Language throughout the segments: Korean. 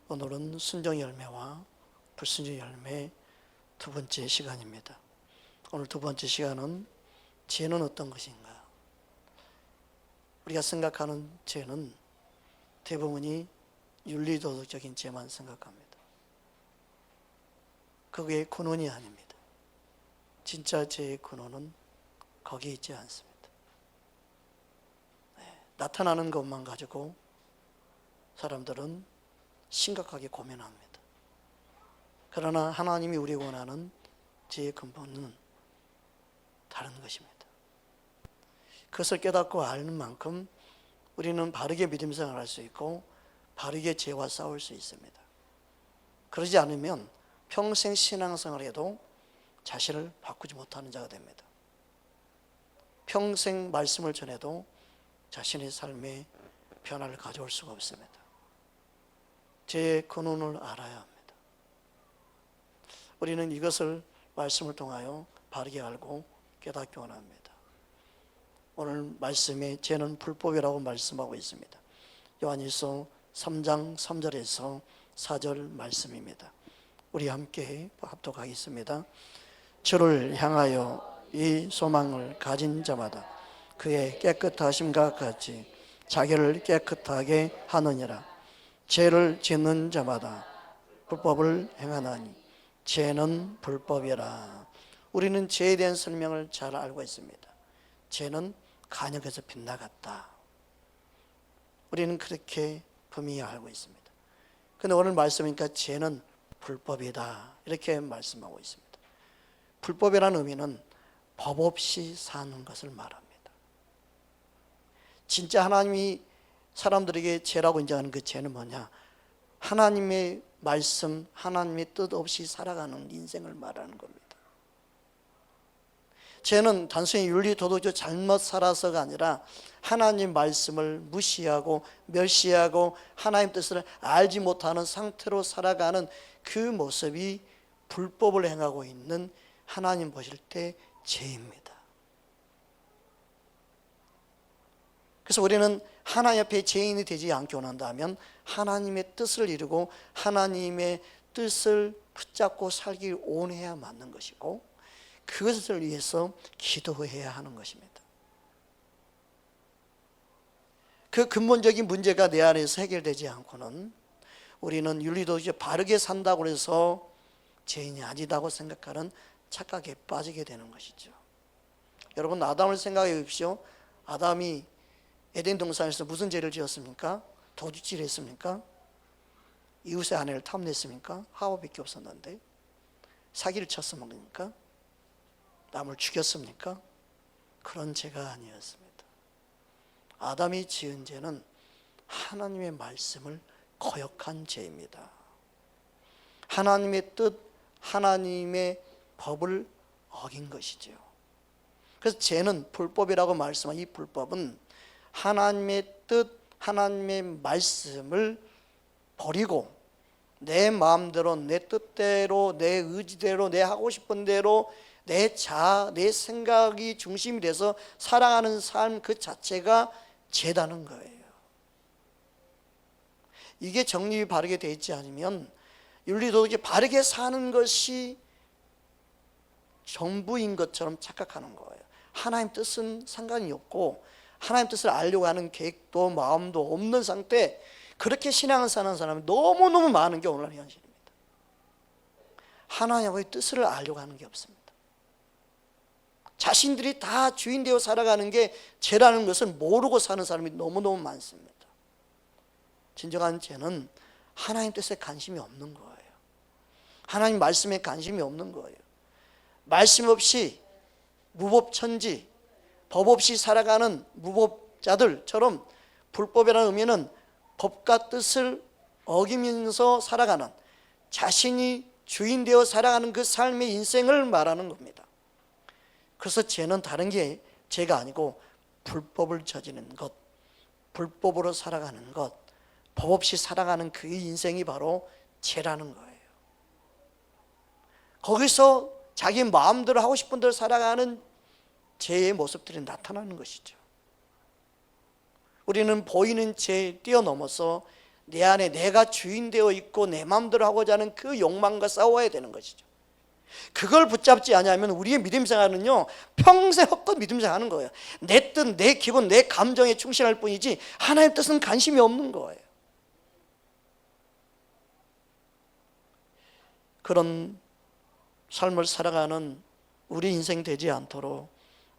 오늘은 순종 열매와 불순종 열매 두 번째 시간입니다. 오늘 두 번째 시간은 죄는 어떤 것인가? 우리가 생각하는 죄는 대부분이 윤리도덕적인 죄만 생각합니다. 그게 근원이 아닙니다. 진짜 죄의 근원은 거기에 있지 않습니다. 나타나는 것만 가지고 사람들은 심각하게 고민합니다. 그러나 하나님이 우리가 원하는 죄의 근본은 다른 것입니다. 그것을 깨닫고 아는 만큼 우리는 바르게 믿음 생활을 할 수 있고 바르게 죄와 싸울 수 있습니다. 그러지 않으면 평생 신앙생활에도 자신을 바꾸지 못하는 자가 됩니다. 평생 말씀을 전해도 자신의 삶에 변화를 가져올 수가 없습니다. 죄의 근원을 알아야 합니다. 우리는 이것을 말씀을 통하여 바르게 알고 깨닫기 원합니다. 오늘 말씀에 죄는 불법이라고 말씀하고 있습니다. 요한일서 3장 3절에서 4절 말씀입니다. 우리 함께 합독하겠습니다. 주를 향하여 이 소망을 가진 자마다 그의 깨끗하심과 같이 자기를 깨끗하게 하느니라. 죄를 짓는 자마다 불법을 행하나니 죄는 불법이라. 우리는 죄에 대한 설명을 잘 알고 있습니다. 죄는 간역에서 빗나갔다. 우리는 그렇게 분명히 알고 있습니다. 그런데 오늘 말씀이니까 죄는 불법이다 이렇게 말씀하고 있습니다. 불법이라는 의미는 법 없이 사는 것을 말합니다. 진짜 하나님이 사람들에게 죄라고 인정하는 그 죄는 뭐냐? 하나님의 말씀, 하나님의 뜻 없이 살아가는 인생을 말하는 겁니다. 죄는 단순히 윤리도덕적으로 잘못 살아서가 아니라 하나님 말씀을 무시하고 멸시하고 하나님 뜻을 알지 못하는 상태로 살아가는 그 모습이 불법을 행하고 있는 하나님 보실 때 죄입니다. 그래서 우리는 하나님 앞에 죄인이 되지 않게 원한다면 하나님의 뜻을 이루고 하나님의 뜻을 붙잡고 살기 원해야 맞는 것이고 그것을 위해서 기도해야 하는 것입니다. 그 근본적인 문제가 내 안에서 해결되지 않고는 우리는 윤리도덕적으로 바르게 산다고 해서 죄인이 아니다고 생각하는 착각에 빠지게 되는 것이죠. 여러분 아담을 생각해 보십시오. 아담이 에덴 동산에서 무슨 죄를 지었습니까? 도둑질 했습니까? 이웃의 아내를 탐냈습니까? 하와밖에 없었는데. 사기를 쳤습니까? 남을 죽였습니까? 그런 죄가 아니었습니다. 아담이 지은 죄는 하나님의 말씀을 거역한 죄입니다. 하나님의 뜻, 하나님의 법을 어긴 것이죠. 그래서 죄는 불법이라고 말씀한 이 불법은 하나님의 뜻, 하나님의 말씀을 버리고 내 마음대로, 내 뜻대로, 내 의지대로, 내 하고 싶은 대로 내 자아, 내 생각이 중심이 돼서 살아가는 삶 그 자체가 죄다는 거예요. 이게 정립이 바르게 되어 있지 않으면 윤리도덕이 바르게 사는 것이 전부인 것처럼 착각하는 거예요. 하나님 뜻은 상관이 없고 하나님 뜻을 알려고 하는 계획도 마음도 없는 상태, 그렇게 신앙을 사는 사람이 너무너무 많은 게 오늘날 현실입니다. 하나님의 뜻을 알려고 하는 게 없습니다. 자신들이 다 주인 되어 살아가는 게 죄라는 것을 모르고 사는 사람이 너무너무 많습니다. 진정한 죄는 하나님 뜻에 관심이 없는 거예요. 하나님 말씀에 관심이 없는 거예요. 말씀 없이 무법천지, 법 없이 살아가는 무법자들처럼 불법이라는 의미는 법과 뜻을 어기면서 살아가는, 자신이 주인 되어 살아가는 그 삶의 인생을 말하는 겁니다. 그래서 죄는 다른 게 죄가 아니고 불법을 저지르는 것, 불법으로 살아가는 것, 법 없이 살아가는 그 인생이 바로 죄라는 거예요. 거기서 자기 마음대로 하고 싶은 대로 살아가는 죄의 모습들이 나타나는 것이죠. 우리는 보이는 죄에 뛰어넘어서 내 안에 내가 주인 되어 있고 내 마음대로 하고자 하는 그 욕망과 싸워야 되는 것이죠. 그걸 붙잡지 않으면 우리의 믿음 생활은요 평생 헛것 믿음 생활하는 거예요. 내 뜻, 내 기분, 내 감정에 충실할 뿐이지 하나님 뜻은 관심이 없는 거예요. 그런 삶을 살아가는 우리 인생 되지 않도록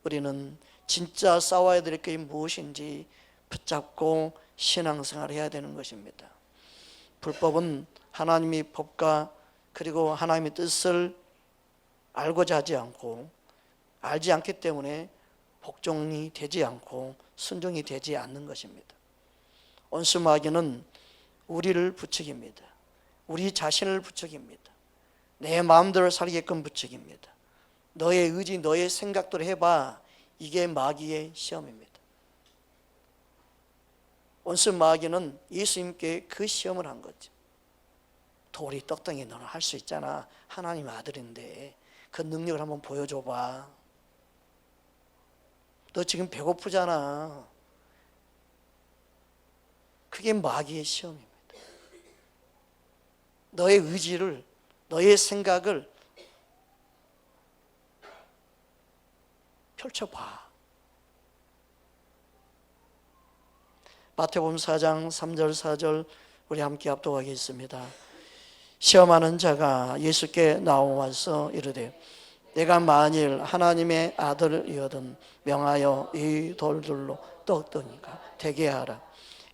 우리는 진짜 싸워야 될 게 무엇인지 붙잡고 신앙생활을 해야 되는 것입니다. 불법은 하나님의 법과 그리고 하나님의 뜻을 알고자 하지 않고 알지 않기 때문에 복종이 되지 않고 순종이 되지 않는 것입니다. 온수 마귀는 우리를 부추깁니다. 우리 자신을 부추깁니다. 내 마음대로 살게끔 부추깁니다. 너의 의지, 너의 생각대로 해봐. 이게 마귀의 시험입니다. 온수 마귀는 예수님께 그 시험을 한 거죠. 돌이 떡덩이 너는 할 수 있잖아. 하나님 아들인데 그 능력을 한번 보여줘봐. 너 지금 배고프잖아. 그게 마귀의 시험입니다. 너의 의지를, 너의 생각을 펼쳐봐. 마태복음 4장 3절 4절 우리 함께 합독하겠습니다. 시험하는 자가 예수께 나와서 이르되 내가 만일 하나님의 아들이거든 명하여 이 돌들로 떡덩이가 되게 하라.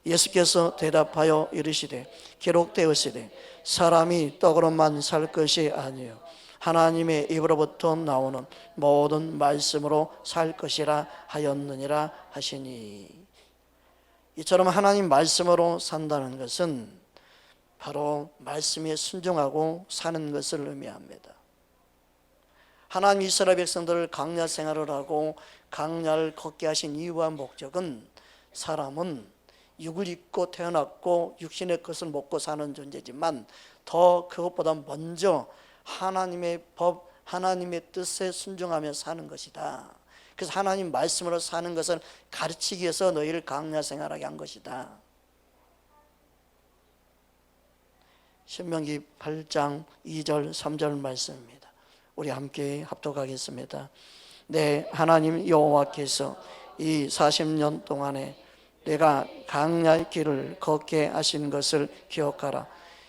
예수께서 대답하여 이르시되 기록되었으되 사람이 떡으로만 살 것이 아니요 하나님의 입으로부터 나오는 모든 말씀으로 살 것이라 하였느니라 하시니. 이처럼 하나님 말씀으로 산다는 것은 바로 말씀에 순종하고 사는 것을 의미합니다. 하나님 이스라엘 백성들을 광야 생활을 하고 광야를 걷게 하신 이유와 목적은 사람은 육을 입고 태어났고 육신의 것을 먹고 사는 존재지만 더 그것보다 먼저 하나님의 법, 하나님의 뜻에 순종하며 사는 것이다. 그래서 하나님 말씀으로 사는 것을 가르치기 위해서 너희를 광야 생활하게 한 것이다. 신명기 8장 2절 3절 말씀입니다. 우리 함께 합독하겠습니다. 네, 하나님 여호와께서 이 40년 동안에 내가 광야의 길을 걷게 하신 것을 기억하라.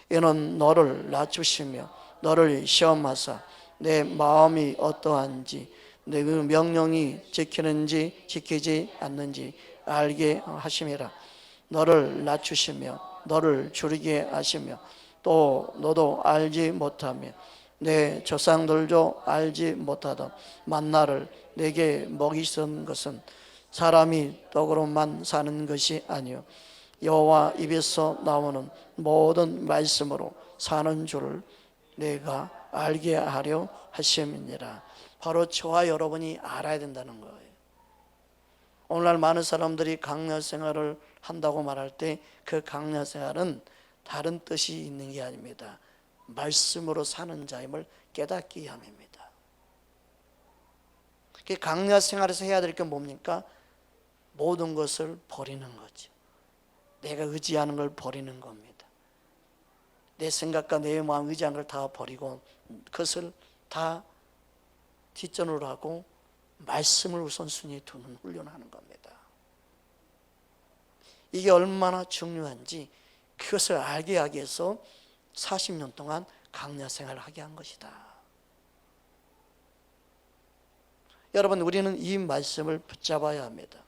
이는 너를 낮추시며 너를 시험하사 내 마음이 어떠한지 내 그 명령이 지키는지 지키지 않는지 알게 하심이라. 너를 낮추시며 너를 줄이게 하시며 또 너도 알지 못하며 내 조상들도 알지 못하던 만나를 내게 먹이신 것은 사람이 떡으로만 사는 것이 아니요 여호와 입에서 나오는 모든 말씀으로 사는 줄을 내가 알게 하려 하심이니라. 바로 저와 여러분이 알아야 된다는 거예요. 오늘날 많은 사람들이 광야 생활을 한다고 말할 때 그 광야 생활은 다른 뜻이 있는 게 아닙니다. 말씀으로 사는 자임을 깨닫기 위함입니다. 광야 생활에서 해야 될 게 뭡니까? 모든 것을 버리는 거죠. 내가 의지하는 걸 버리는 겁니다. 내 생각과 내 마음 의지하는 걸 다 버리고 그것을 다 뒷전으로 하고 말씀을 우선순위에 두는 훈련을 하는 겁니다. 이게 얼마나 중요한지 그것을 알게 하기 위해서 40년 동안 광야 생활을 하게 한 것이다. 여러분, 우리는 이 말씀을 붙잡아야 합니다.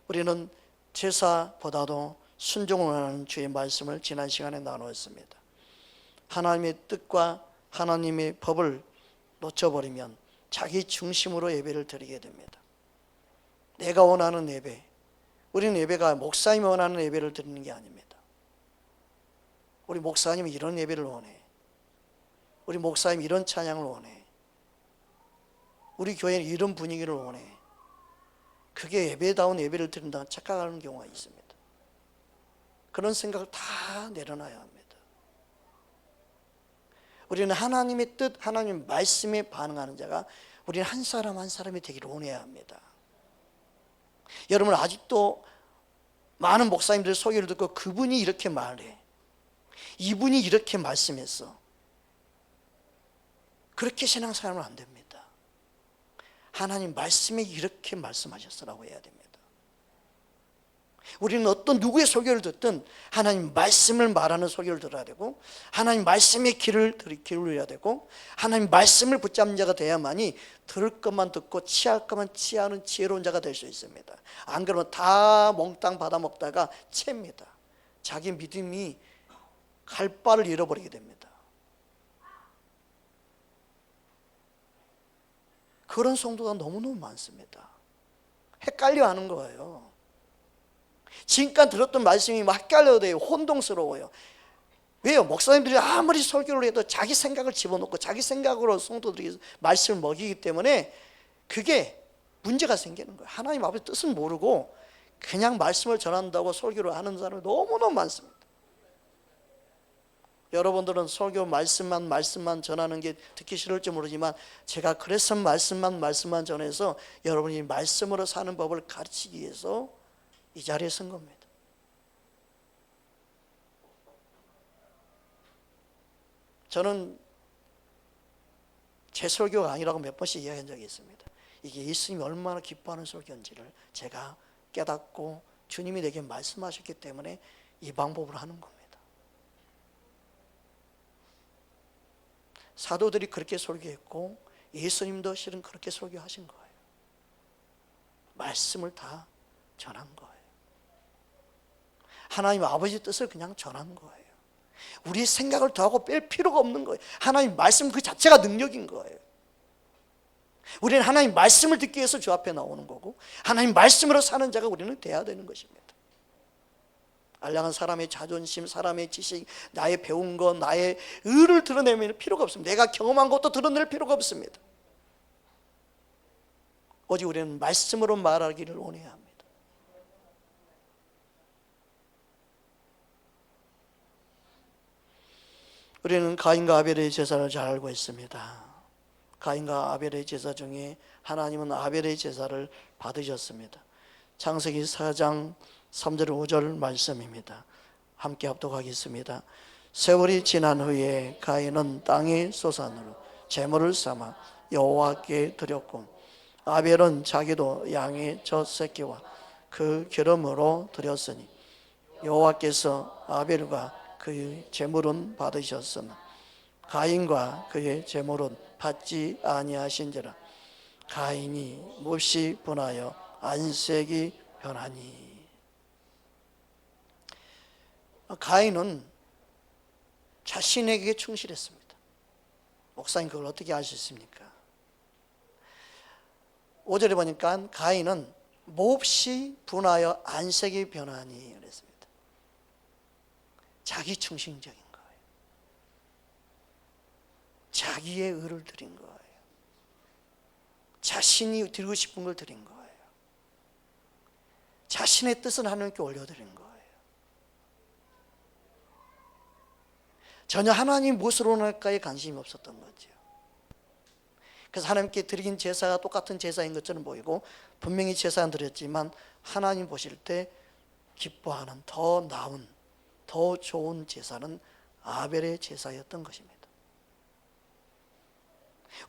우리는 제사보다도 순종을 하는 주의 말씀을 지난 시간에 나누었습니다. 하나님의 뜻과 하나님의 법을 놓쳐버리면 자기 중심으로 예배를 드리게 됩니다. 내가 원하는 예배, 우리는 예배가 목사님이 원하는 예배를 드리는 게 아닙니다. 우리 목사님은 이런 예배를 원해. 우리 목사님 이런 찬양을 원해. 우리 교회는 이런 분위기를 원해. 그게 예배다운 예배를 드린다고 착각하는 경우가 있습니다. 그런 생각을 다 내려놔야 합니다. 우리는 하나님의 뜻, 하나님의 말씀에 반응하는 자가 우리는 한 사람 한 사람이 되기를 원해야 합니다. 여러분, 아직도 많은 목사님들의 소개를 듣고 그분이 이렇게 말해, 이분이 이렇게 말씀했어. 그렇게 신앙생활하면 안 됩니다. 하나님 말씀이 이렇게 말씀하셨으라고 해야 됩니다. 우리는 어떤 누구의 소개를 듣든 하나님 말씀을 말하는 소개를 들어야 되고, 하나님 말씀의 귀를 기울여야 되고, 하나님 말씀을 붙잡는 자가 돼야만이 들을 것만 듣고 취할 것만 취하는 지혜로운 자가 될 수 있습니다. 안 그러면 다 몽땅 받아먹다가 채입니다. 자기 믿음이 갈 바를 잃어버리게 됩니다. 그런 성도가 너무너무 많습니다. 헷갈려하는 거예요. 지금까지 들었던 말씀이 막 헷갈려도 돼요. 혼동스러워요. 왜요? 목사님들이 아무리 설교를 해도 자기 생각을 집어넣고 자기 생각으로 성도들이 말씀을 먹이기 때문에 그게 문제가 생기는 거예요. 하나님 앞에 뜻을 모르고 그냥 말씀을 전한다고 설교를 하는 사람이 너무너무 많습니다. 여러분들은 설교 말씀만 전하는 게 듣기 싫을지 모르지만, 제가 그래서 말씀만 전해서 여러분이 말씀으로 사는 법을 가르치기 위해서 이 자리에 선 겁니다. 저는 제 설교가 아니라고 몇 번씩 이야기한 적이 있습니다. 이게 예수님이 얼마나 기뻐하는 설교인지를 제가 깨닫고 주님이 내게 말씀하셨기 때문에 이 방법으로 하는 겁니다. 사도들이 그렇게 설교했고 예수님도 실은 그렇게 설교하신 거예요. 말씀을 다 전한 거예요. 하나님 아버지 뜻을 그냥 전한 거예요. 우리의 생각을 더하고 뺄 필요가 없는 거예요. 하나님 말씀 그 자체가 능력인 거예요. 우리는 하나님 말씀을 듣기 위해서 주 앞에 나오는 거고, 하나님 말씀으로 사는 자가 우리는 돼야 되는 것입니다. 알량한 사람의 자존심, 사람의 지식, 나의 배운 것, 나의 의를 드러내면 필요가 없습니다. 내가 경험한 것도 드러낼 필요가 없습니다. 오직 우리는 말씀으로 말하기를 원해야 합니다. 우리는 가인과 아벨의 제사를 잘 알고 있습니다. 가인과 아벨의 제사 중에 하나님은 아벨의 제사를 받으셨습니다. 창세기 4장 3절 5절 말씀입니다. 함께 합독하겠습니다. 세월이 지난 후에 가인은 땅의 소산으로 제물을 삼아 여호와께 드렸고, 아벨은 자기도 양의 첫 새끼와 그 기름으로 드렸으니 여호와께서 아벨과 그의 제물은 받으셨으나 가인과 그의 제물은 받지 아니하신지라. 가인이 몹시 분하여 안색이 변하니. 가인은 자신에게 충실했습니다. 목사님 그걸 어떻게 아셨습니까? 5절에 보니까 가인은 몹시 분하여 안색이 변하니 그랬습니다. 자기 충신적인 거예요. 자기의 의를 드린 거예요. 자신이 드리고 싶은 걸 드린 거예요. 자신의 뜻은 하나님께 올려드린 거예요. 전혀 하나님 무엇으로 원할까에 관심이 없었던 거죠. 그래서 하나님께 드린 제사가 똑같은 제사인 것처럼 보이고 분명히 제사는 드렸지만 하나님 보실 때 기뻐하는 더 나은, 더 좋은 제사는 아벨의 제사였던 것입니다.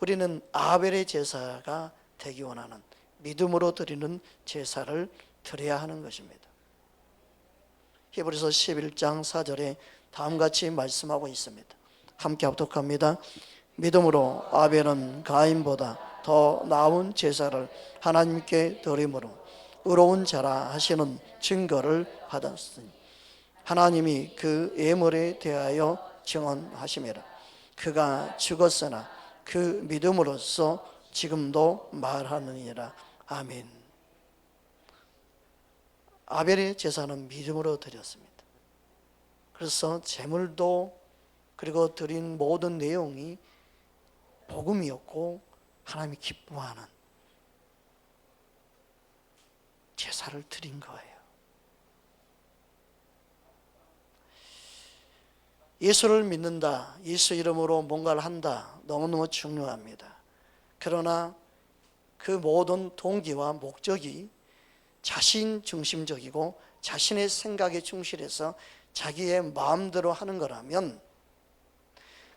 우리는 아벨의 제사가 되기 원하는, 믿음으로 드리는 제사를 드려야 하는 것입니다. 히브리서 11장 4절에 다음같이 말씀하고 있습니다. 함께 합독합니다. 믿음으로 아벨은 가인보다 더 나은 제사를 하나님께 드림으로 의로운 자라 하시는 증거를 받았으니 하나님이 그 예물에 대하여 증언하심이라. 그가 죽었으나 그 믿음으로써 지금도 말하느니라. 아멘. 아벨의 제사는 믿음으로 드렸습니다. 그래서 제물도 그리고 드린 모든 내용이 복음이었고 하나님이 기뻐하는 제사를 드린 거예요. 예수를 믿는다, 예수 이름으로 뭔가를 한다, 너무너무 중요합니다. 그러나 그 모든 동기와 목적이 자신 중심적이고 자신의 생각에 충실해서 자기의 마음대로 하는 거라면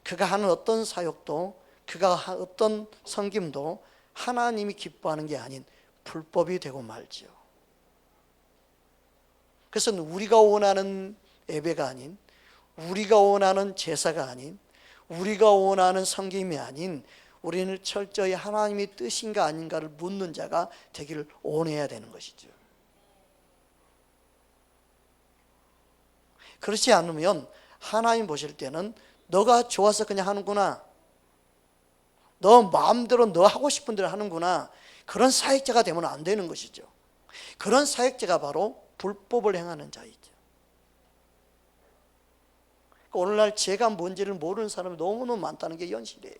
그가 하는 어떤 사역도, 그가 하는 어떤 섬김도 하나님이 기뻐하는 게 아닌 불법이 되고 말지요. 그래서 우리가 원하는 예배가 아닌, 우리가 원하는 제사가 아닌, 우리가 원하는 섬김이 아닌, 우리는 철저히 하나님의 뜻인가 아닌가를 묻는 자가 되기를 원해야 되는 것이죠. 그렇지 않으면 하나님 보실 때는 너가 좋아서 그냥 하는구나, 너 마음대로 너 하고 싶은 대로 하는구나, 그런 사역자가 되면 안 되는 것이죠. 그런 사역자가 바로 불법을 행하는 자이죠. 오늘날 죄가 뭔지를 모르는 사람이 너무너무 많다는 게 현실이에요.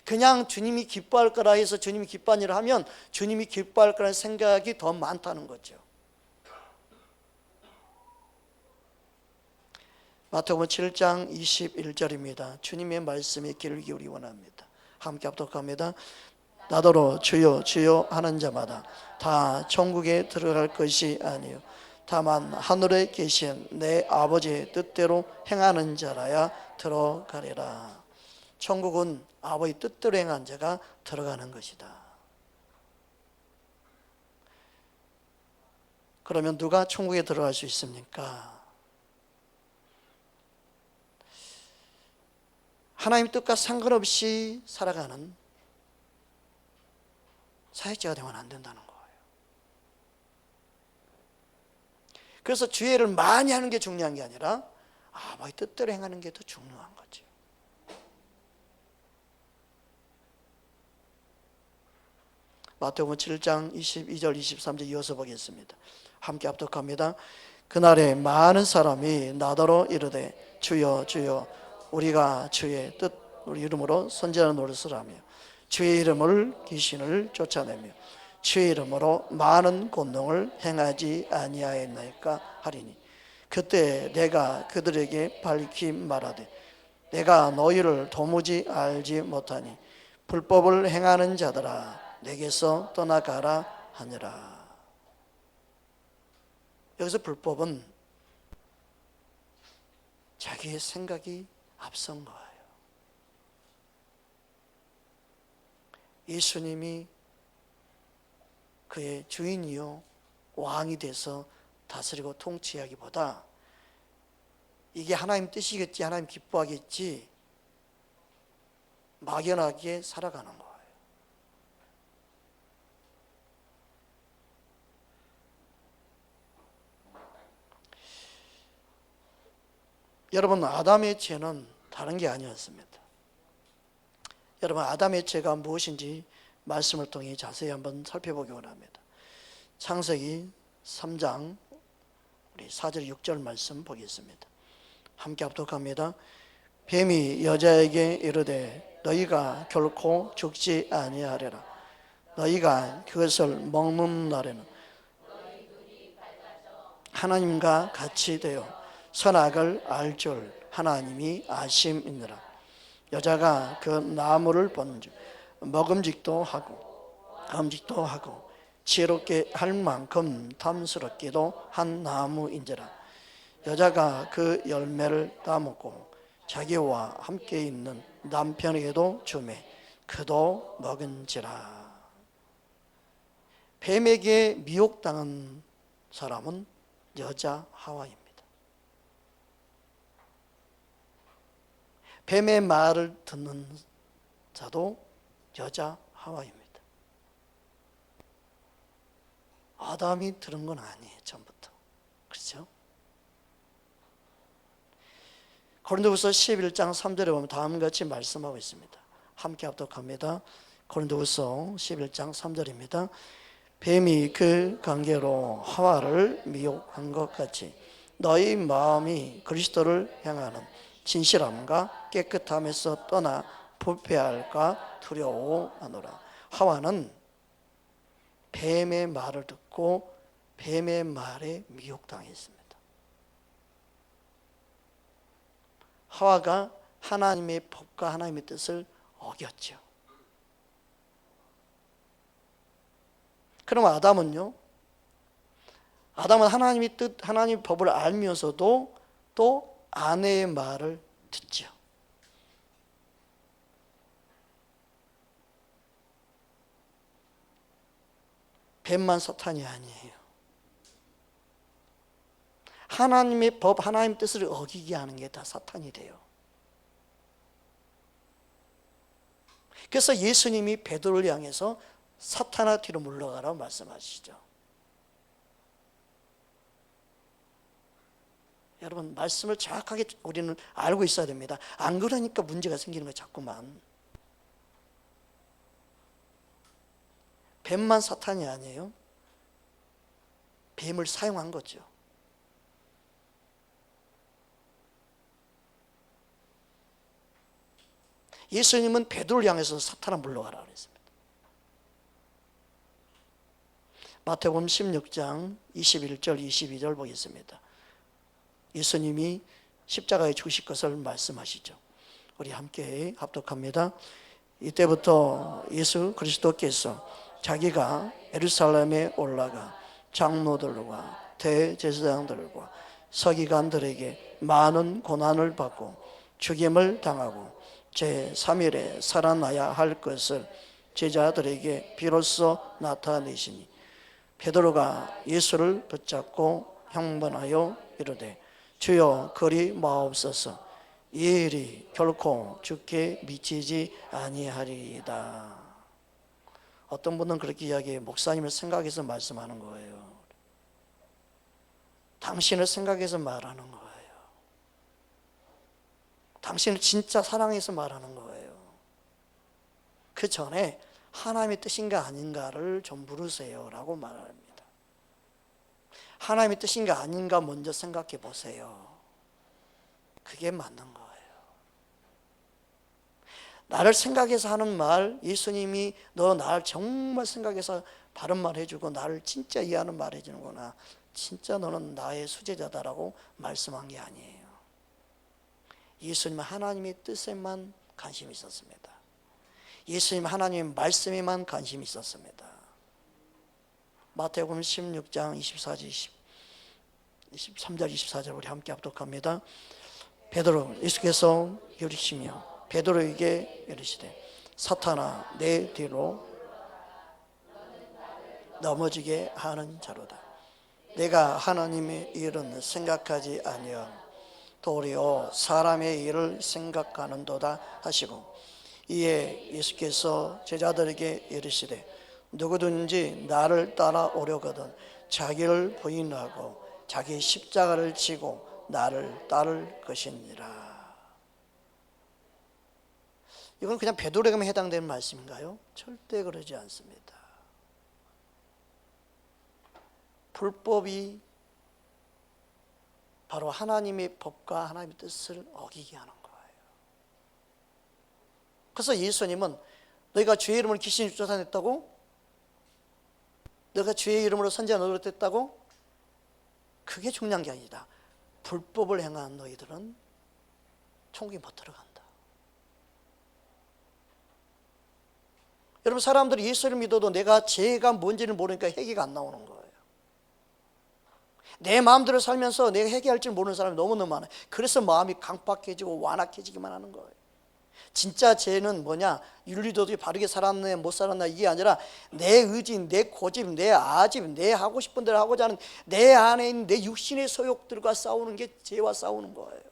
그냥 주님이 기뻐할 거라 해서 주님이 기뻐한 일을 하면 주님이 기뻐할 거라는 생각이 더 많다는 거죠. 마태복음 7장 21절입니다. 주님의 말씀에 귀를 기울이기 원합니다. 함께 합독합니다. 나더러 주여 주여 하는 자마다 다 천국에 들어갈 것이 아니요 다만 하늘에 계신 내 아버지의 뜻대로 행하는 자라야 들어가리라. 천국은 아버지 뜻대로 행한 자가 들어가는 것이다. 그러면 누가 천국에 들어갈 수 있습니까? 하나님 뜻과 상관없이 살아가는 사역자가 되면 안 된다는 거예요. 그래서 주의를 많이 하는 게 중요한 게 아니라 아버지 뜻대로 행하는 게 더 중요한 거죠. 마태복음 7장 22절 23절 이어서 보겠습니다. 함께 합독합니다. 그날에 많은 사람이 나더러 이르되 주여 주여 우리가 주의 뜻 우리 이름으로 선지자를 노릇을 하며 주의 이름을 귀신을 쫓아내며 주의 이름으로 많은 권능을 행하지 아니하였나이까 하리니 그때 내가 그들에게 밝히 말하되 내가 너희를 도무지 알지 못하니 불법을 행하는 자들아 내게서 떠나가라 하니라. 여기서 불법은 자기의 생각이 앞선 거예요. 예수님이 그의 주인이요 왕이 돼서 다스리고 통치하기보다 이게 하나님 뜻이겠지, 하나님 기뻐하겠지 막연하게 살아가는 거예요. 여러분, 아담의 죄는 다른 게 아니었습니다. 여러분, 아담의 죄가 무엇인지 말씀을 통해 자세히 한번 살펴보기 원합니다. 창세기 3장 우리 4절 6절 말씀 보겠습니다. 함께 합독합니다. 뱀이 여자에게 이르되 너희가 결코 죽지 아니하리라. 너희가 그것을 먹는 날에는 하나님과 같이 되어 선악을 알 줄 하나님이 아심이니라. 여자가 그 나무를 본즉 먹음직도 하고 지혜롭게 할 만큼 탐스럽기도 한 나무인지라. 여자가 그 열매를 따먹고 자기와 함께 있는 남편에게도 주매 그도 먹은지라. 뱀에게 미혹당한 사람은 여자 하와입니다. 뱀의 말을 듣는 자도 여자 하와입니다. 아담이 들은 건 아니에요, 처음부터. 그렇죠? 고린도후서 11장 3절에 보면 다음과 같이 말씀하고 있습니다. 함께 합독합니다. 고린도후서 11장 3절입니다. 뱀이 그 관계로 하와를 미혹한 것 같이 너희 마음이 그리스도를 향하는 진실함과 깨끗함에서 떠나 부패할까 두려워하노라. 하와는 뱀의 말을 듣고 뱀의 말에 미혹당했습니다. 하와가 하나님의 법과 하나님의 뜻을 어겼죠. 그럼 아담은요? 아담은 하나님의 뜻, 하나님의 법을 알면서도 또 아내의 말을 듣죠. 뱀만 사탄이 아니에요. 하나님의 법, 하나님의 뜻을 어기게 하는 게 다 사탄이 돼요. 그래서 예수님이 베드로를 향해서 사탄아 뒤로 물러가라고 말씀하시죠. 여러분, 말씀을 정확하게 우리는 알고 있어야 됩니다. 안 그러니까 문제가 생기는 거예요, 자꾸만. 뱀만 사탄이 아니에요. 뱀을 사용한 거죠. 예수님은 베드로를 향해서 사탄아 물러가라 그랬습니다. 마태복음 16장 21절 22절 보겠습니다. 예수님이 십자가에 죽으실 것을 말씀하시죠. 우리 함께 합독합니다. 이때부터 예수 그리스도께서 자기가 예루살렘에 올라가 장로들과 대제사장들과 서기관들에게 많은 고난을 받고 죽임을 당하고 제3일에 살아나야 할 것을 제자들에게 비로소 나타내시니 베드로가 예수를 붙잡고 형번하여 이르되 주여 그리 마옵소서, 이 일이 결코 주께 미치지 아니하리이다. 어떤 분은 그렇게 이야기해요. 목사님을 생각해서 말씀하는 거예요. 당신을 생각해서 말하는 거예요. 당신을 진짜 사랑해서 말하는 거예요. 그 전에 하나님의 뜻인가 아닌가를 좀 물으세요 라고 말합니다. 하나님의 뜻인가 아닌가 먼저 생각해 보세요. 그게 맞는 거예요. 나를 생각해서 하는 말, 예수님이 너 나를 정말 생각해서 바른 말 해주고 나를 진짜 이해하는 말 해주는구나, 진짜 너는 나의 수제자다라고 말씀한 게 아니에요. 예수님은 하나님의 뜻에만 관심이 있었습니다. 예수님 하나님의 말씀에만 관심이 있었습니다. 마태복음 16장 23절 24절 우리 함께 합독합니다. 베드로, 예수께서 이르시며 베드로에게 이르시되 사탄아 내 뒤로 넘어지게 하는 자로다. 내가 하나님의 일은 생각하지 아니하고 도리어 사람의 일을 생각하는도다 하시고, 이에 예수께서 제자들에게 이르시되 누구든지 나를 따라오려거든 자기를 부인하고 자기 십자가를 지고 나를 따를 것이니라. 이건 그냥 베드로에게만 해당되는 말씀인가요? 절대 그러지 않습니다. 불법이 바로 하나님의 법과 하나님의 뜻을 어기게 하는 거예요. 그래서 예수님은 너희가 주의 이름으로 귀신을 쫓아냈다고? 너가 주의 이름으로 선지자 노릇했다고? 그게 중요한 게 아니다. 불법을 행한 너희들은 천국에 못 들어간다. 여러분, 사람들이 예수를 믿어도 내가 죄가 뭔지를 모르니까 회개가 안 나오는 거예요. 내 마음대로 살면서 내가 회개할 줄 모르는 사람이 너무너무 많아요. 그래서 마음이 강팍해지고 완악해지기만 하는 거예요. 진짜 죄는 뭐냐? 윤리도덕이 바르게 살았네 못 살았나 이게 아니라 내 의지, 내 고집, 내 아집, 내 하고 싶은 대로 하고자 하는 내 안에 있는 내 육신의 소욕들과 싸우는 게 죄와 싸우는 거예요.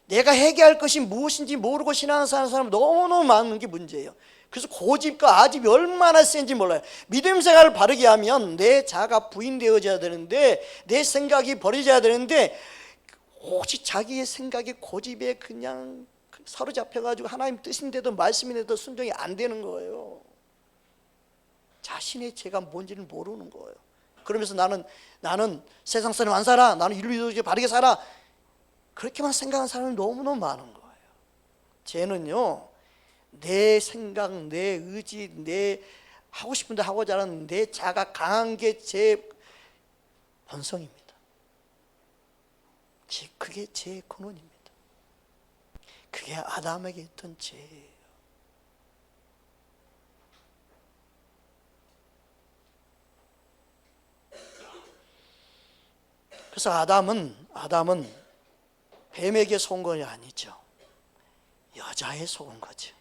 내가 회개할 것이 무엇인지 모르고 신앙을 사는 사람 너무너무 많은 게 문제예요. 그래서 고집과 아집이 얼마나 센지 몰라요. 믿음 생활을 바르게 하면 내 자가 부인되어져야 되는데, 내 생각이 버려져야 되는데, 오직 자기의 생각에 고집에 그냥 사로잡혀가지고 하나님 뜻인데도 말씀인데도 순종이 안 되는 거예요. 자신의 죄가 뭔지를 모르는 거예요. 그러면서 나는 세상 사람 안 살아, 나는 윤리도덕에 바르게 살아, 그렇게만 생각하는 사람이 너무너무 많은 거예요. 죄는요, 내 생각, 내 의지, 내 하고 싶은 데 하고자 하는 내 자가 강한 게 제 본성입니다. 그게 제 근원입니다. 그게 아담에게 있던 죄예요. 그래서 아담은 뱀에게 속은 것이 아니죠. 여자에 속은 거죠.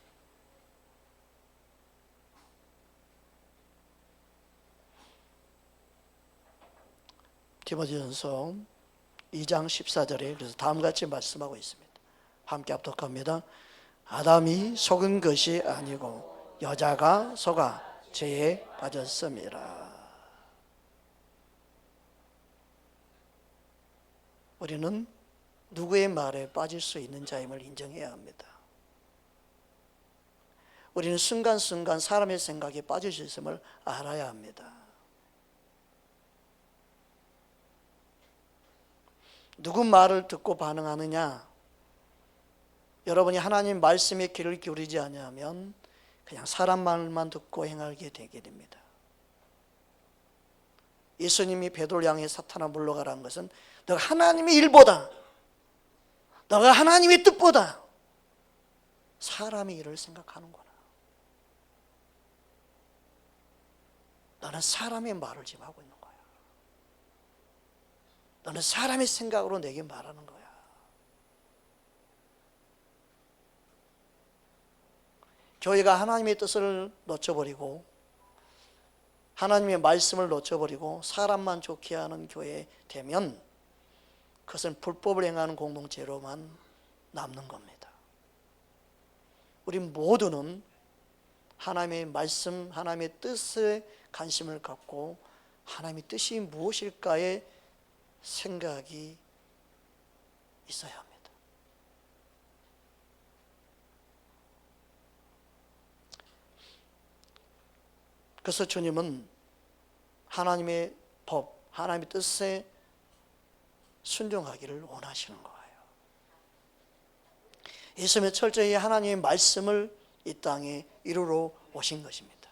디모데전서 2장 14절에 그래서 다음같이 말씀하고 있습니다. 함께 합독합니다. 아담이 속은 것이 아니고 여자가 속아 죄에 빠졌음이라. 우리는 누구의 말에 빠질 수 있는 자임을 인정해야 합니다. 우리는 순간순간 사람의 생각에 빠질 수 있음을 알아야 합니다. 누구 말을 듣고 반응하느냐? 여러분이 하나님 말씀에 귀를 기울이지 않으면 그냥 사람 말만 듣고 행하게 되게 됩니다. 예수님이 베드로를 향해 사탄아 물러가라는 것은 너가 하나님의 일보다, 너가 하나님의 뜻보다 사람의 일을 생각하는구나. 너는 사람의 말을 지금 하고 있는 거야. 너는 사람의 생각으로 내게 말하는 거야. 교회가 하나님의 뜻을 놓쳐버리고 하나님의 말씀을 놓쳐버리고 사람만 좋게 하는 교회 되면 그것은 불법을 행하는 공동체로만 남는 겁니다. 우리 모두는 하나님의 말씀, 하나님의 뜻에 관심을 갖고 하나님의 뜻이 무엇일까에 생각이 있어야 합니다. 그래서 주님은 하나님의 법, 하나님의 뜻에 순종하기를 원하시는 거예요. 예수님은 철저히 하나님의 말씀을 이 땅에 이루러 오신 것입니다.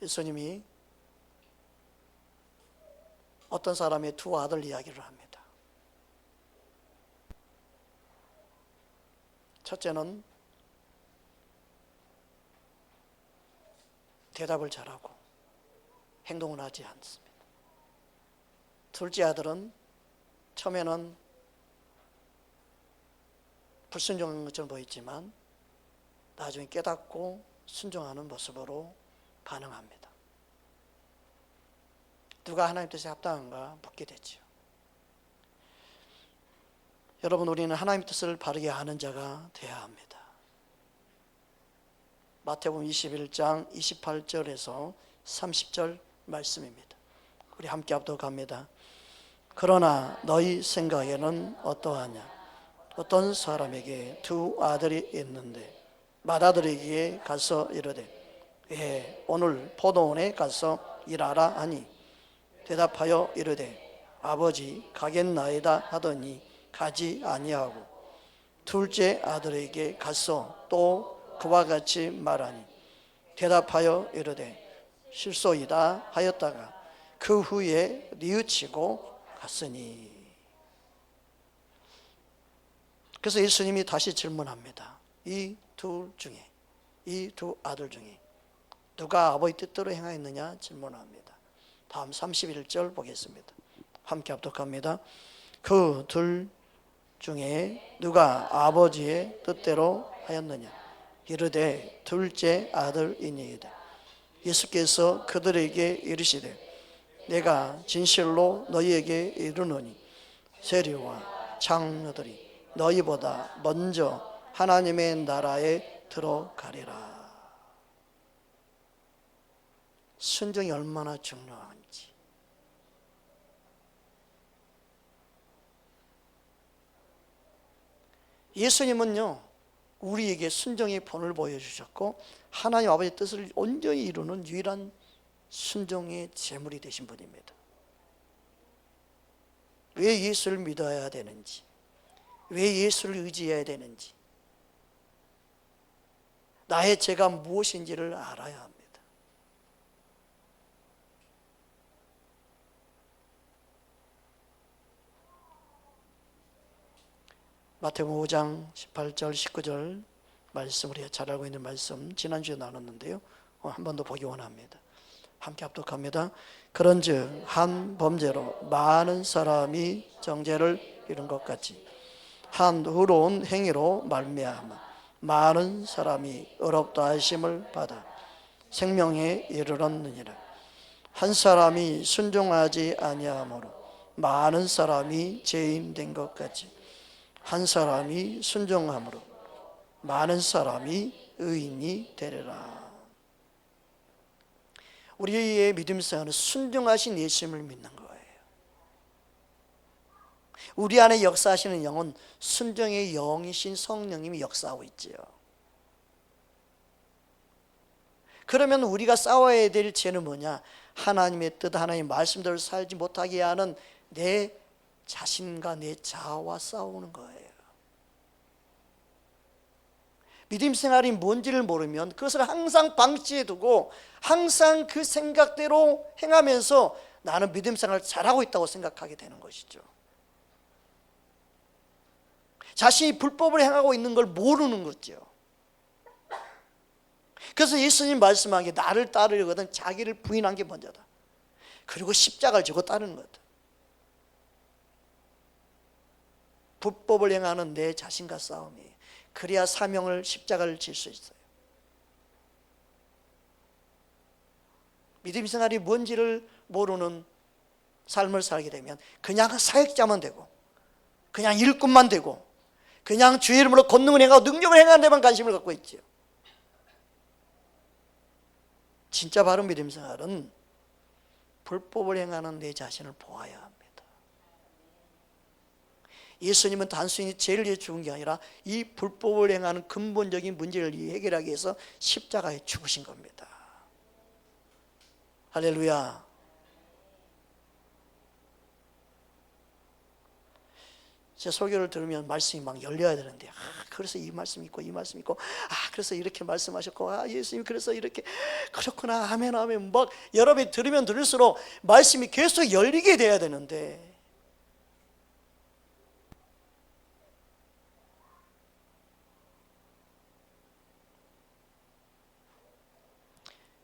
예수님이 어떤 사람의 두 아들 이야기를 합니다. 첫째는 대답을 잘하고 행동을 하지 않습니다. 둘째 아들은 처음에는 불순종한 것처럼 보였지만 나중에 깨닫고 순종하는 모습으로 반응합니다. 누가 하나님 뜻에 합당한가 묻게 되죠. 여러분, 우리는 하나님 뜻을 바르게 아는 자가 되어야 합니다. 마태복음 21장 28절에서 30절 말씀입니다. 우리 함께 합독합니다. 그러나 너희 생각에는 어떠하냐? 어떤 사람에게 두 아들이 있는데 맏아들에게 가서 이르되 오늘 포도원에 가서 일하라 하니 대답하여 이르되 아버지 가겠나이다 하더니 가지 아니하고 둘째 아들에게 가서 또 그와 같이 말하니 대답하여 이르되 실소이다 하였다가 그 후에 뉘우치고 갔으니. 그래서 예수님이 다시 질문합니다. 이 두 아들 중에 누가 아버지 뜻대로 행하였느냐 질문합니다. 다음 31절 보겠습니다. 함께 합독합니다. 그 둘 중에 누가 아버지의 뜻대로 하였느냐? 이르되 둘째 아들이니이다. 예수께서 그들에게 이르시되 내가 진실로 너희에게 이르노니 세리와 장로들이 너희보다 먼저 하나님의 나라에 들어가리라. 순종이 얼마나 중요한지. 예수님은요, 우리에게 순종의 본을 보여주셨고 하나님 아버지의 뜻을 온전히 이루는 유일한 순종의 제물이 되신 분입니다. 왜 예수를 믿어야 되는지, 왜 예수를 의지해야 되는지, 나의 죄가 무엇인지를 알아야 합니다. 마태복음 5장 18절 19절 말씀, 우리가 잘 알고 있는 말씀 지난주에 나눴는데요, 한 번 더 보기 원합니다. 함께 합독합니다. 그런즉 한 범죄로 많은 사람이 정죄를 이룬 것 같이 한 의로운 행위로 말미암아 많은 사람이 의롭다 하심을 받아 생명에 이르렀느니라. 한 사람이 순종하지 아니하므로 많은 사람이 죄인 된 것 같이 한 사람이 순종함으로 많은 사람이 의인이 되리라. 우리의 믿음 생활은 순종하신 예수님을 믿는 거예요. 우리 안에 역사하시는 영은 순종의 영이신 성령님이 역사하고 있지요. 그러면 우리가 싸워야 될 죄는 뭐냐? 하나님의 뜻, 하나님의 말씀대로 살지 못하게 하는 내 자신과 내 자아와 싸우는 거예요. 믿음 생활이 뭔지를 모르면 그것을 항상 방치해 두고 항상 그 생각대로 행하면서 나는 믿음 생활을 잘하고 있다고 생각하게 되는 것이죠. 자신이 불법을 행하고 있는 걸 모르는 거죠. 그래서 예수님 말씀하기에 나를 따르려거든 자기를 부인한 게 먼저다. 그리고 십자가를 지고 따르는 거다. 불법을 행하는 내 자신과 싸움이에요. 그래야 사명을 십자가를 질 수 있어요. 믿음 생활이 뭔지를 모르는 삶을 살게 되면 그냥 사역자만 되고 그냥 일꾼만 되고 그냥 주의 이름으로 권능을 행하고 능력을 행하는 데만 관심을 갖고 있지요. 진짜 바른 믿음 생활은 불법을 행하는 내 자신을 보아야 합니다. 예수님은 단순히 죄를 위해 죽은 게 아니라 이 불법을 행하는 근본적인 문제를 해결하기 위해서 십자가에 죽으신 겁니다. 할렐루야. 제 설교를 들으면 말씀이 막 열려야 되는데 그래서 이 말씀 있고 이 말씀 있고 그래서 이렇게 말씀하셨고 예수님 그래서 이렇게 그렇구나 아멘 아멘 막 여러분이 들으면 들을수록 말씀이 계속 열리게 돼야 되는데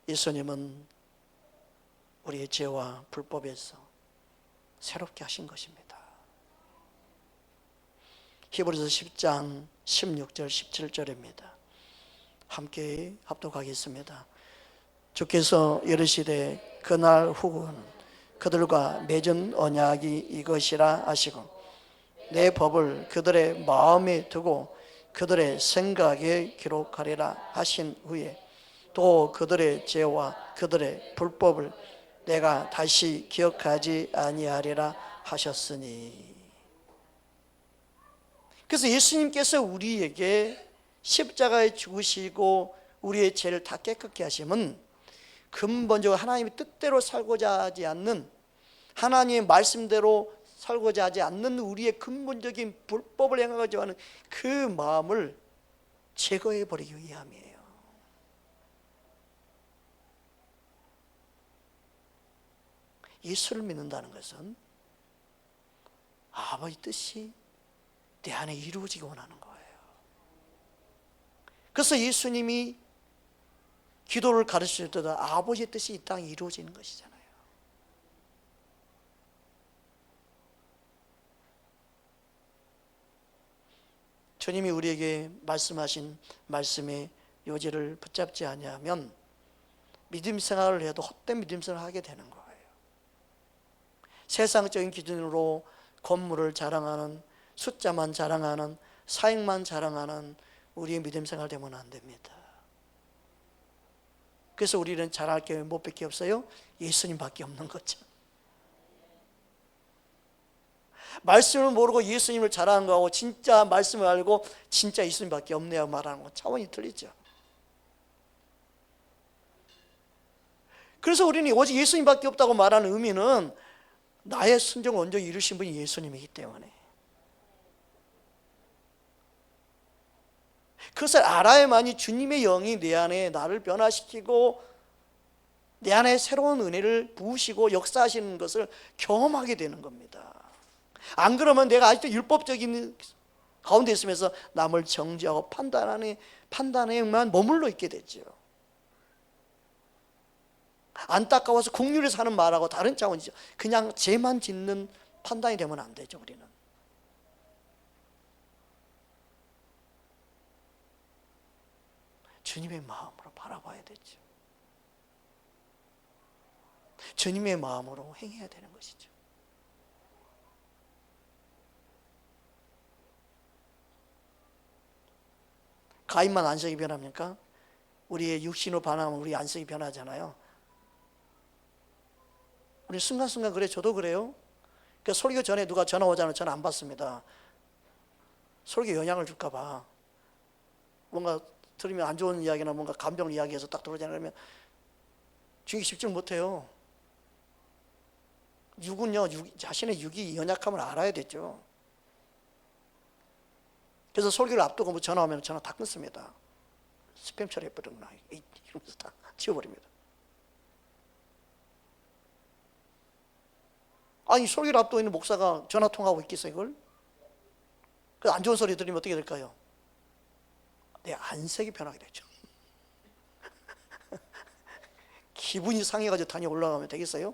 예수님은 우리의 죄와 불법에서 새롭게 하신 것입니다. 히브리서 10장 16절 17절입니다. 함께 합독하겠습니다. 주께서 이르시되 그날 후는 그들과 맺은 언약이 이것이라 하시고 내 법을 그들의 마음에 두고 그들의 생각에 기록하리라 하신 후에 또 그들의 죄와 그들의 불법을 내가 다시 기억하지 아니하리라 하셨으니. 그래서 예수님께서 우리에게 십자가에 죽으시고 우리의 죄를 다 깨끗게 하심은 근본적으로 하나님의 뜻대로 살고자 하지 않는 하나님의 말씀대로 살고자 하지 않는 우리의 근본적인 불법을 행하고자 하는 그 마음을 제거해 버리기 위함이에요. 예수를 믿는다는 것은 아버지 뜻이 내 안에 이루어지기 원하는 거예요. 그래서 예수님이 기도를 가르칠 때도 아버지의 뜻이 이 땅에 이루어지는 것이잖아요. 주님이 우리에게 말씀하신 말씀의 요지를 붙잡지 아니하면 믿음 생활을 해도 헛된 믿음 생활을 하게 되는 거예요. 세상적인 기준으로 건물을 자랑하는 숫자만 자랑하는 사역만 자랑하는 우리의 믿음 생활 되면 안 됩니다. 그래서 우리는 자랑할 게 뭐밖에 없어요? 예수님밖에 없는 거죠. 말씀을 모르고 예수님을 자랑한 거하고 진짜 말씀을 알고 진짜 예수님밖에 없네요 말하는 건 차원이 틀리죠. 그래서 우리는 오직 예수님밖에 없다고 말하는 의미는 나의 순종을 먼저 이루신 분이 예수님이기 때문에 그것을 알아야만이 주님의 영이 내 안에 나를 변화시키고 내 안에 새로운 은혜를 부으시고 역사하시는 것을 경험하게 되는 겁니다. 안 그러면 내가 아직도 율법적인 가운데 있으면서 남을 정죄하고 판단에만 머물러 있게 되죠. 안타까워서 국률에서 하는 말하고 다른 차원이죠. 그냥 죄만 짓는 판단이 되면 안 되죠. 우리는 주님의 마음으로 바라봐야 되죠. 주님의 마음으로 행해야 되는 것이죠. 가인만 안색이 변합니까? 우리의 육신으로 반하면 우리 안색이 변하잖아요. 우리 순간순간 그래. 저도 그래요. 그 설교 전에 누가 전화 오잖아요. 전화 안 받습니다. 설교 영향을 줄까 봐. 뭔가 들으면 안 좋은 이야기나 뭔가 감정 이야기해서 딱 들어오잖아요. 그러면 주기 집중 못해요. 육은요, 자신의 육이 연약함을 알아야 되죠. 그래서 설교를 앞두고 뭐 전화 오면 전화 다 끊습니다. 스팸 처리해버렸나 이러면서 다 지워버립니다. 아니 설교를 앞두고 있는 목사가 전화 통화하고 있겠어요 이걸? 그 안 좋은 소리 들으면 어떻게 될까요? 내 안색이 변하게 되죠. 기분이 상해가지고 단이 올라가면 되겠어요?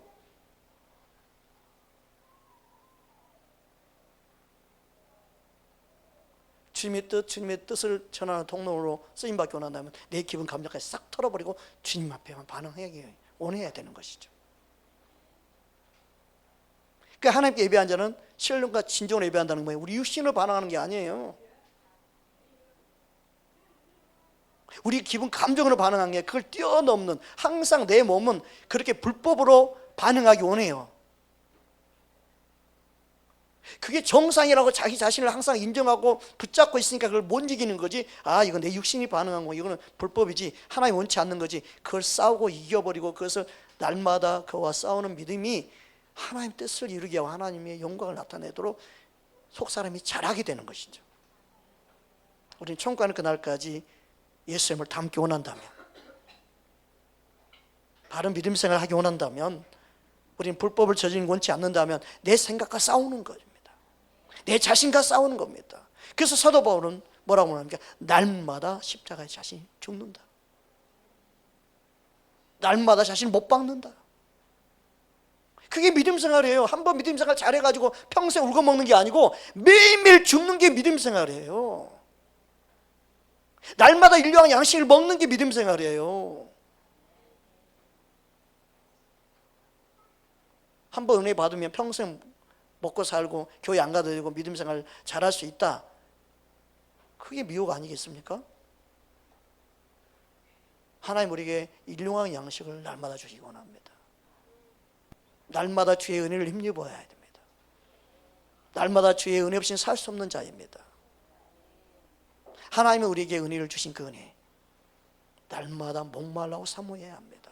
주님의 뜻을 전하는 통로로 쓰임받기 원한다면 내 기분 감정까지 싹 털어버리고 주님 앞에만 반응하기 원해야 되는 것이죠. 그러니까 하나님께 예배한 자는 신령과 진정으로 예배한다는 거예요. 우리 육신으로 반응하는 게 아니에요. 우리 기분 감정으로 반응하는 게 그걸 뛰어넘는, 항상 내 몸은 그렇게 불법으로 반응하기 원해요. 그게 정상이라고 자기 자신을 항상 인정하고 붙잡고 있으니까 그걸 못 이기는 거지. 아, 이건 내 육신이 반응한 거, 이거는 불법이지, 하나님 원치 않는 거지. 그걸 싸우고 이겨버리고 그것을 날마다 그와 싸우는 믿음이 하나님 뜻을 이루게 하고 하나님의 영광을 나타내도록 속사람이 자라게 되는 것이죠. 우리는 천국 가는 그날까지 예수님을 닮기 원한다면, 바른 믿음 생활을 하기 원한다면, 우리는 불법을 저지르는 원치 않는다면 내 생각과 싸우는 겁니다. 내 자신과 싸우는 겁니다. 그래서 사도 바울은 뭐라고 합니까? 날마다 십자가에 자신이 죽는다. 날마다 자신을 못 박는다. 그게 믿음 생활이에요. 한번 믿음 생활 잘해가지고 평생 울고 먹는 게 아니고 매일매일 죽는 게 믿음 생활이에요. 날마다 일용할 양식을 먹는 게 믿음 생활이에요. 한번 은혜 받으면 평생 먹고 살고 교회 안 가도 되고 믿음 생활 잘할 수 있다. 그게 미혹 아니겠습니까? 하나님 우리에게 일용할 양식을 날마다 주시기 원합니다. 날마다 주의 은혜를 힘입어야 됩니다. 날마다 주의 은혜 없이는 살 수 없는 자입니다. 하나님은 우리에게 은혜를 주신 그 은혜, 날마다 목말라고 사모해야 합니다.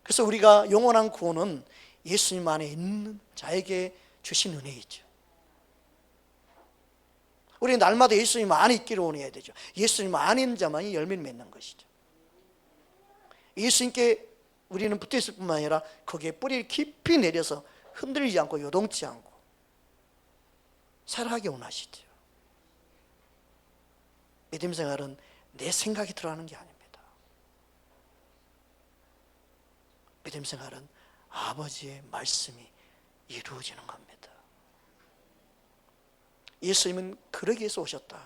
그래서 우리가 영원한 구원은 예수님 안에 있는 자에게 주신 은혜이죠. 우리는 날마다 예수님 안에 있기를 원해야 되죠. 예수님 안에 있는 자만이 열매를 맺는 것이죠. 예수님께 우리는 붙어있을 뿐만 아니라 거기에 뿌리를 깊이 내려서 흔들리지 않고 요동치 않고 살아가기 원하시죠. 믿음 생활은 내 생각이 들어가는 게 아닙니다. 믿음 생활은 아버지의 말씀이 이루어지는 겁니다. 예수님은 그러기 위해서 오셨다.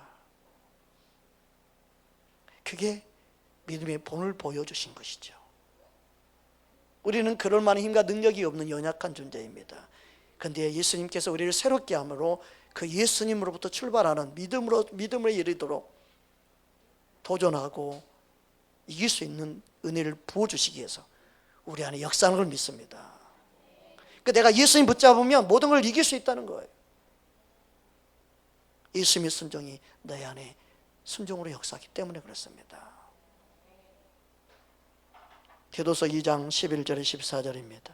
그게 믿음의 본을 보여주신 것이죠. 우리는 그럴 만한 힘과 능력이 없는 연약한 존재입니다. 그런데 예수님께서 우리를 새롭게 함으로 그 예수님으로부터 출발하는 믿음으로 이르도록 도전하고 이길 수 있는 은혜를 부어주시기 위해서 우리 안에 역사하는 걸 믿습니다. 그러니까 내가 예수님 붙잡으면 모든 걸 이길 수 있다는 거예요. 예수님의 순종이 내 안에 순종으로 역사하기 때문에 그렇습니다. 디도서 2장 11절에 14절입니다.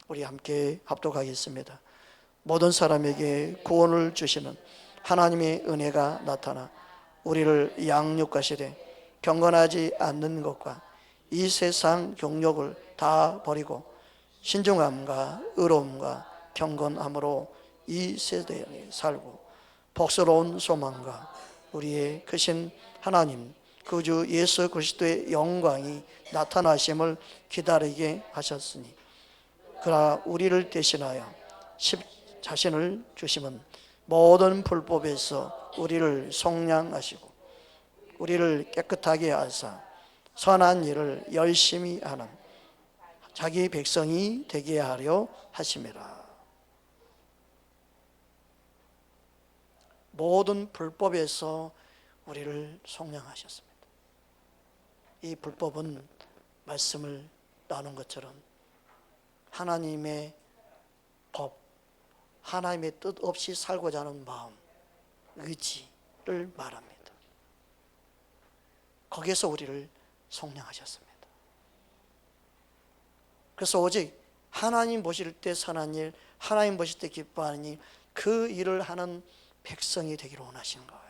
우리 함께 합독하겠습니다. 모든 사람에게 구원을 주시는 하나님의 은혜가 나타나 우리를 양육하시되 경건하지 않는 것과 이 세상 경욕을 다 버리고 신중함과 의로움과 경건함으로 이 세대에 살고 복스러운 소망과 우리의 크신 하나님 주 예수 그리스도의 영광이 나타나심을 기다리게 하셨으니 그러나 우리를 대신하여 자신을 주심은 모든 불법에서 우리를 속량하시고 우리를 깨끗하게 하사 선한 일을 열심히 하는 자기 백성이 되게 하려 하심이라. 모든 불법에서 우리를 속량하셨습니다. 이 불법은 말씀을 나눈 것처럼 하나님의 법, 하나님의 뜻 없이 살고자 하는 마음, 의지를 말합니다. 거기에서 우리를 속량하셨습니다. 그래서 오직 하나님 보실 때 선한 일, 하나님 보실 때 기뻐하는 일, 그 일을 하는 백성이 되기를 원하시는 거예요.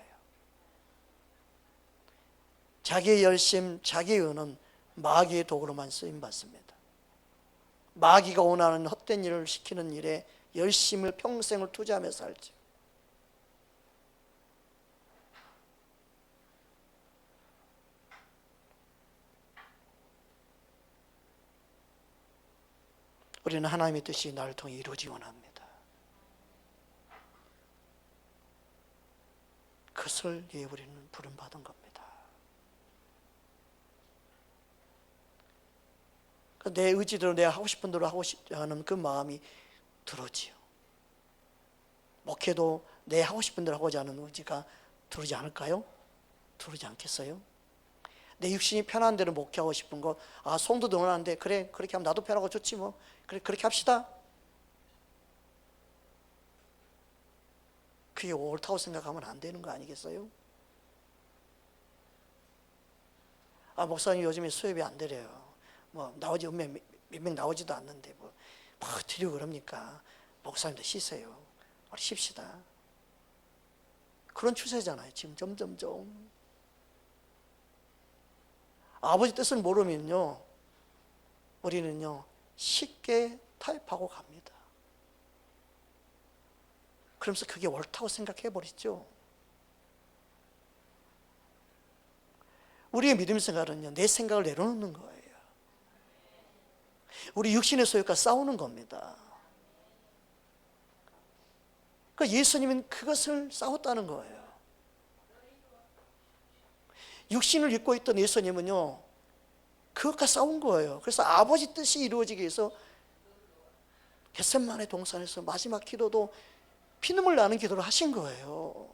자기의 열심, 자기의 의는 마귀의 도구로만 쓰임받습니다. 마귀가 원하는 헛된 일을 시키는 일에 열심을 평생을 투자하며 살죠. 우리는 하나님의 뜻이 나를 통해 이루어지기 원합니다. 그것을 위해 우리는 부름받은 겁니다. 내 의지대로 내가 하고 싶은 대로 하고 싶지 않은 그 마음이 들어지요. 목회도 내 하고 싶은 대로 하고자 하는 의지가 들어오지 않을까요? 들어오지 않겠어요? 내 육신이 편한 대로 목회하고 싶은 거, 성도도 원하는데 그래 그렇게 하면 나도 편하고 좋지 뭐, 그래 그렇게 합시다. 그게 옳다고 생각하면 안 되는 거 아니겠어요? 목사님 요즘에 수협이 안 되래요. 나오지 몇 명 나오지도 않는데 드리고 그럽니까? 목사님도 쉬세요. 우리 쉽시다. 그런 추세잖아요. 지금 점점점. 아버지 뜻을 모르면요, 우리는요 쉽게 타협하고 갑니다. 그러면서 그게 옳다고 생각해 버리죠. 우리의 믿음 생활은요, 내 생각을 내려놓는 거예요. 우리 육신의 소욕과 싸우는 겁니다. 그러니까 예수님은 그것을 싸웠다는 거예요. 육신을 입고 있던 예수님은요, 그것과 싸운 거예요. 그래서 아버지 뜻이 이루어지기 위해서 겟세마네 동산에서 마지막 기도도 피눈물 나는 기도를 하신 거예요.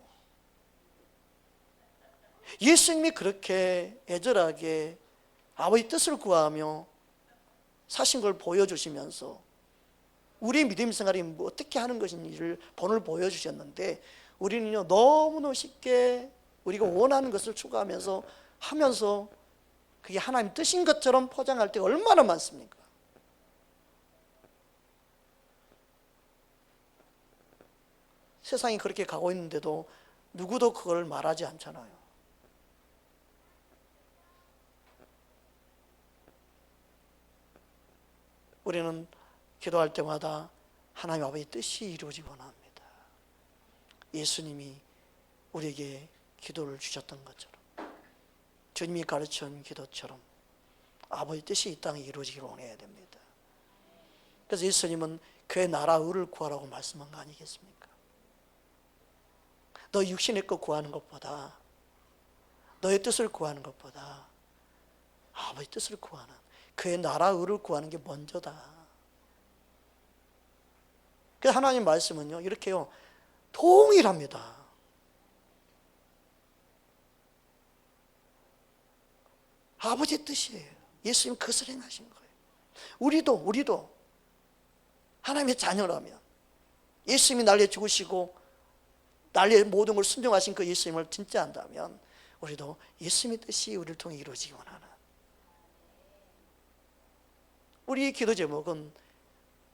예수님이 그렇게 애절하게 아버지 뜻을 구하며 사신 걸 보여주시면서 우리의 믿음 생활이 어떻게 하는 것인지를 본을 보여주셨는데, 우리는요 너무너무 쉽게 우리가 원하는 것을 추구하면서 하면서 그게 하나님 뜻인 것처럼 포장할 때가 얼마나 많습니까? 세상이 그렇게 가고 있는데도 누구도 그걸 말하지 않잖아요. 우리는 기도할 때마다 하나님 아버지의 뜻이 이루어지기 원합니다. 예수님이 우리에게 기도를 주셨던 것처럼, 주님이 가르쳐준 기도처럼 아버지 뜻이 이 땅에 이루어지기를 원해야 됩니다. 그래서 예수님은 그의 나라 의를 구하라고 말씀한 거 아니겠습니까? 너 육신의 것 구하는 것보다, 너의 뜻을 구하는 것보다 아버지 뜻을 구하는, 그의 나라 의를 구하는 게 먼저다. 그래서 하나님 말씀은요 이렇게요 동일합니다. 아버지의 뜻이에요. 예수님 그것을 행하신 거예요. 우리도 하나님의 자녀라면, 예수님이 날 위해 죽으시고 날 위해 모든 걸 순종하신 그 예수님을 진짜 한다면, 우리도 예수님의 뜻이 우리를 통해 이루어지기 원하는, 우리의 기도 제목은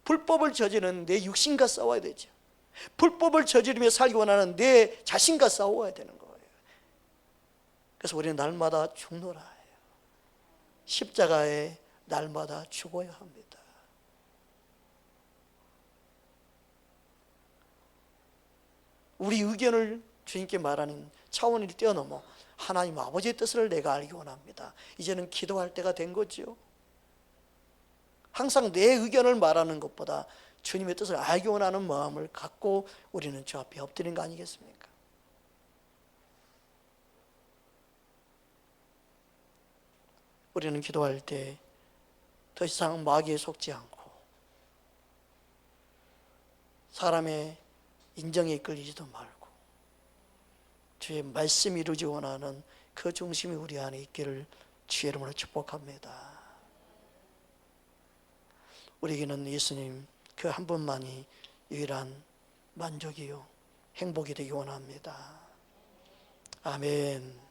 불법을 저지르는 내 육신과 싸워야 되죠. 불법을 저지르며 살기 원하는 내 자신과 싸워야 되는 거예요. 그래서 우리는 날마다 죽노라 해요. 십자가에 날마다 죽어야 합니다. 우리 의견을 주님께 말하는 차원을 뛰어넘어 하나님 아버지의 뜻을 내가 알기 원합니다. 이제는 기도할 때가 된 거죠. 항상 내 의견을 말하는 것보다 주님의 뜻을 알기 원하는 마음을 갖고 우리는 주 앞에 엎드린 거 아니겠습니까? 우리는 기도할 때 더 이상 마귀에 속지 않고 사람의 인정에 이끌리지도 말고 주의 말씀이 이루지 원하는 그 중심이 우리 안에 있기를 주의 이름으로 축복합니다. 우리에게는 예수님 그 한 분만이 유일한 만족이요 행복이 되기 원합니다. 아멘.